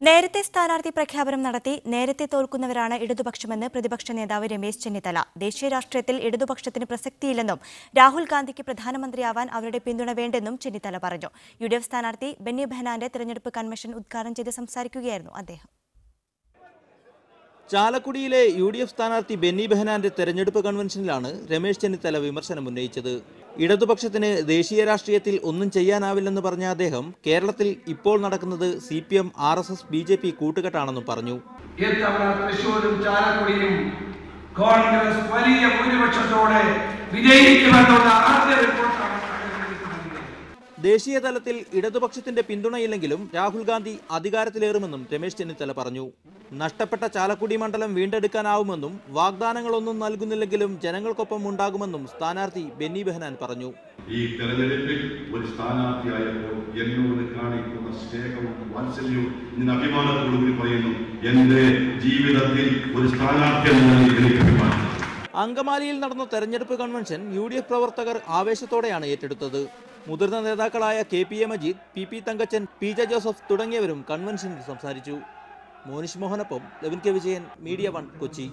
നേരത്തെ സ്ഥാനാർത്ഥി പ്രഖ്യാപനം നടത്തി നേരത്തെ തോൽക്കുന്നവരാണ് ഇടതുപക്ഷമെന്ന് പ്രതിപക്ഷ നേതാവ് രമേശ് ചെന്നിത്തല. ദേശീയ രാഷ്ട്രീയത്തിൽ ഇടതുപക്ഷത്തിന് പ്രസക്തിയില്ലെന്നും രാഹുൽ ഗാന്ധിക്ക് പ്രധാനമന്ത്രിയാവാൻ അവരുടെ പിന്തുണ വേണ്ടെന്നും ചെന്നിത്തല പറഞ്ഞു. യുഡിഎഫ് സ്ഥാനാർത്ഥി ബെന്നി ബെഹനാന്റെ തെരഞ്ഞെടുപ്പ് കൺവെൻഷൻ ഉദ്ഘാടനം ചെയ്ത് സംസാരിക്കുകയായിരുന്നു അദ്ദേഹം. ചാലക്കുടിയിലെ യുഡിഎഫ് സ്ഥാനാർത്ഥി ബെന്നി ബെഹനാന്റെ തെരഞ്ഞെടുപ്പ് കൺവെൻഷനിലാണ് രമേശ് ചെന്നിത്തല വിമർശനം ഉന്നയിച്ചത്. ഇടതുപക്ഷത്തിന് ദേശീയ രാഷ്ട്രീയത്തിൽ ഒന്നും ചെയ്യാനാവില്ലെന്ന് പറഞ്ഞ അദ്ദേഹം കേരളത്തിൽ ഇപ്പോൾ നടക്കുന്നത് CPM, RSS, BJP കൂട്ടുകെട്ടാണെന്നും പറഞ്ഞു. തൃശ്ശൂരും ചാലക്കുടിയും കോൺഗ്രസ് വലിയ ഭൂരിപക്ഷത്തോടെ വിജയിക്കുമെന്നുള്ള ആദ്യ റിപ്പോർട്ടാണ്. ദേശീയ തലത്തിൽ ഇടതുപക്ഷത്തിന്റെ പിന്തുണയില്ലെങ്കിലും രാഹുൽ ഗാന്ധി അധികാരത്തിലേറുമെന്നും രമേശ് ചെന്നിത്തല പറഞ്ഞു. നഷ്ടപ്പെട്ട ചാലക്കുടി മണ്ഡലം വീണ്ടെടുക്കാനാവുമെന്നും വാഗ്ദാനങ്ങളൊന്നും നൽകുന്നില്ലെങ്കിലും ജനങ്ങൾക്കൊപ്പം ഉണ്ടാകുമെന്നും സ്ഥാനാർത്ഥി ബെന്നി ബെഹനാൻ പറഞ്ഞു. ഈ തെരഞ്ഞെടുപ്പിൽ ഒരു സ്ഥാനാർത്ഥിയായപ്പോൾ എന്നോട് കാണിക്കുന്ന സ്നേഹവും വാത്സല്യവും ഞാൻ അഭിമാനത്തോടുകൂടി പറയുന്നു. എന്റെ ജീവിതത്തിൽ ഒരു സ്ഥാനാർത്ഥി എനിക്ക് അഭിമാനം. അങ്കമാലിയിൽ നടന്ന തെരഞ്ഞെടുപ്പ് കൺവെൻഷൻ UDF പ്രവർത്തകർ ആവേശത്തോടെയാണ് ഏറ്റെടുത്തത്. മുതിർന്ന നേതാക്കളായ KP A Majeed, PP Thankachan, PJ Joseph തുടങ്ങിയവരും കൺവെൻഷനിൽ സംസാരിച്ചു. മോനിഷ് മോഹനൊപ്പം Levin K Vijayan, media 1 Kochi.